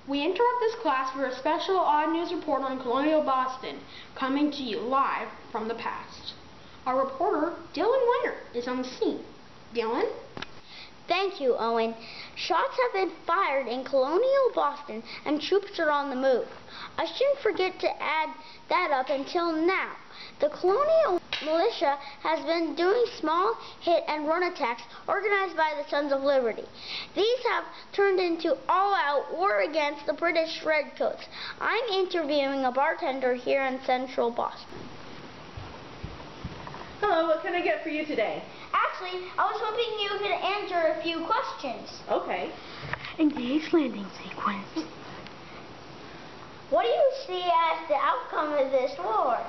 We interrupt this class for a special odd news reporter in colonial Boston, coming to you live from the past. Our reporter, Dylan Weiner, is on the scene. Dylan? Thank you, Owen. Shots have been fired in colonial Boston and troops are on the move. I shouldn't forget to add that up until now. The colonial militia has been doing small hit and run attacks organized by the Sons of Liberty. These have turned into all-out war against the British Redcoats. I'm interviewing a bartender here in central Boston. Hello, what can I get for you today? Actually, I was hoping you could answer a few questions. Okay. Engage landing sequence. What do you see as the outcome of this war?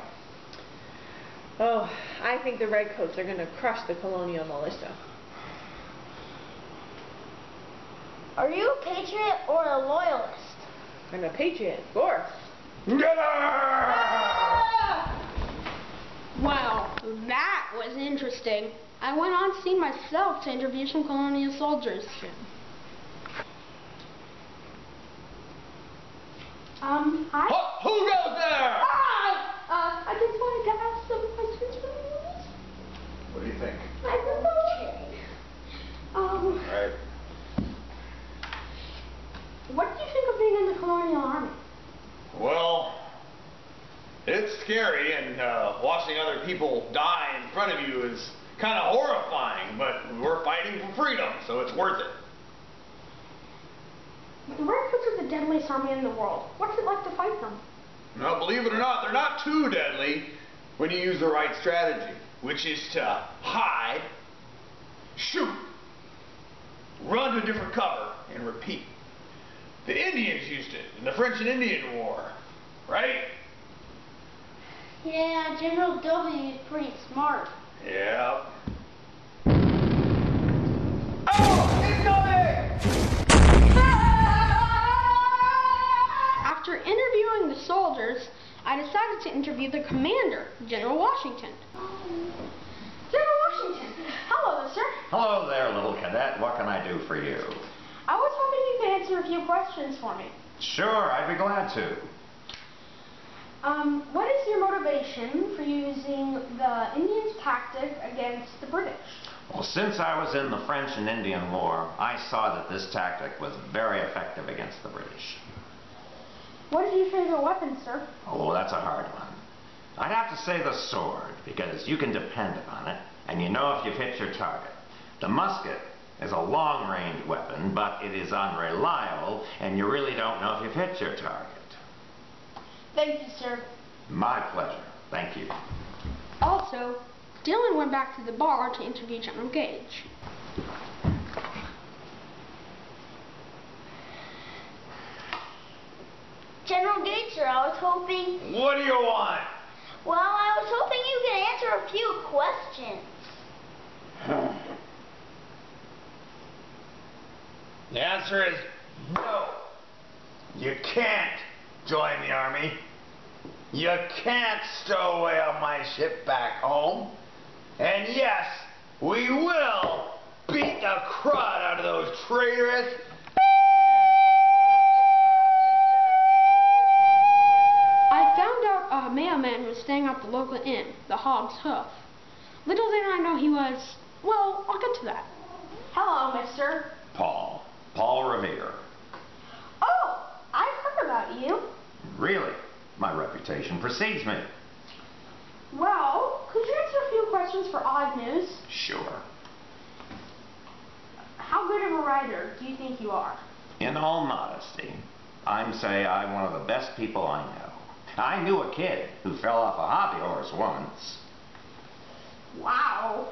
Oh, I think the Redcoats are going to crush the colonial militia. Are you a patriot or a loyalist? I'm a patriot, of course. Well, that was interesting. I went on scene myself to interview some colonial soldiers. Who goes there? I just wanted to ask some questions for you. What do you think? I don't know. Right. What do you think of being in the colonial army? Well, it's scary, and watching other people die in front of you is kind of horrifying, but we're fighting for freedom, so it's worth it. The Redcoats are the deadliest army in the world. What's it like to fight them? Now, believe it or not, they're not too deadly when you use the right strategy, which is to hide, shoot, run to a different cover, and repeat. The Indians used it in the French and Indian War, right? Yeah, General W is pretty smart. Yeah. Oh, incoming! After interviewing the soldiers, I decided to interview the commander, General Washington. General Washington, hello, sir. Hello there, little cadet. What can I do for you? I was hoping you could answer a few questions for me. Sure, I'd be glad to. What is your motivation for using the Indians' tactic against the British? Well, since I was in the French and Indian War, I saw that this tactic was very effective against the British. What is your favorite weapon, sir? Oh, that's a hard one. I'd have to say the sword, because you can depend upon it, and you know if you've hit your target. The musket is a long-range weapon, but it is unreliable, and you really don't know if you've hit your target. Thank you, sir. My pleasure. Thank you. Also, Dylan went back to the bar to interview General Gage. General Gage, sir, I was hoping... What do you want? Well, I was hoping you could answer a few questions. The answer is no. You can't join the army. You can't stow away on my ship back home. And yes, we will beat the crud out of those traitorous... I found out a mailman was staying at the local inn, the Hog's Hoof. Little did I know he was... Well, I'll get to that. Hello, mister. Paul Revere. Oh, I've heard about you. Really? My reputation precedes me. Well, could you answer a few questions for odd news? Sure. How good of a writer do you think you are? In all modesty, I'm one of the best people I know. I knew a kid who fell off a hobby horse once. Wow.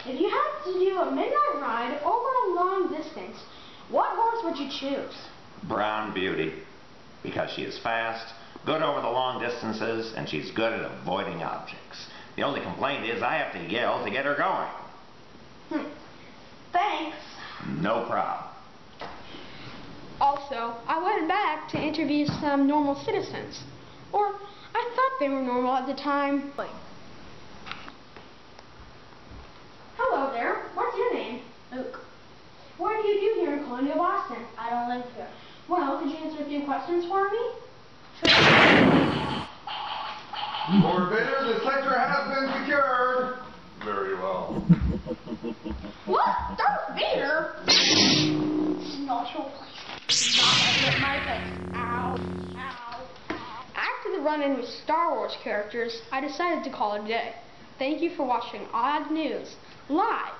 If you had to do a midnight ride over a long distance, what horse would you choose? Brown Beauty, because she is fast, good over the long distances, and she's good at avoiding objects. The only complaint is I have to yell to get her going. Thanks. No problem. Also, I went back to interview some normal citizens. Or, I thought they were normal at the time. Hello there. What's your name? Luke. What do you do here in colonial Boston? I don't live here. Well, could you answer a few questions? Lord Vader, the sector has been secured. Very well. What? Darth Vader? It's not your place. It's not my place. Ow. Ow. After the run-in with Star Wars characters, I decided to call it a day. Thank you for watching Odd News, live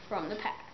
from the past.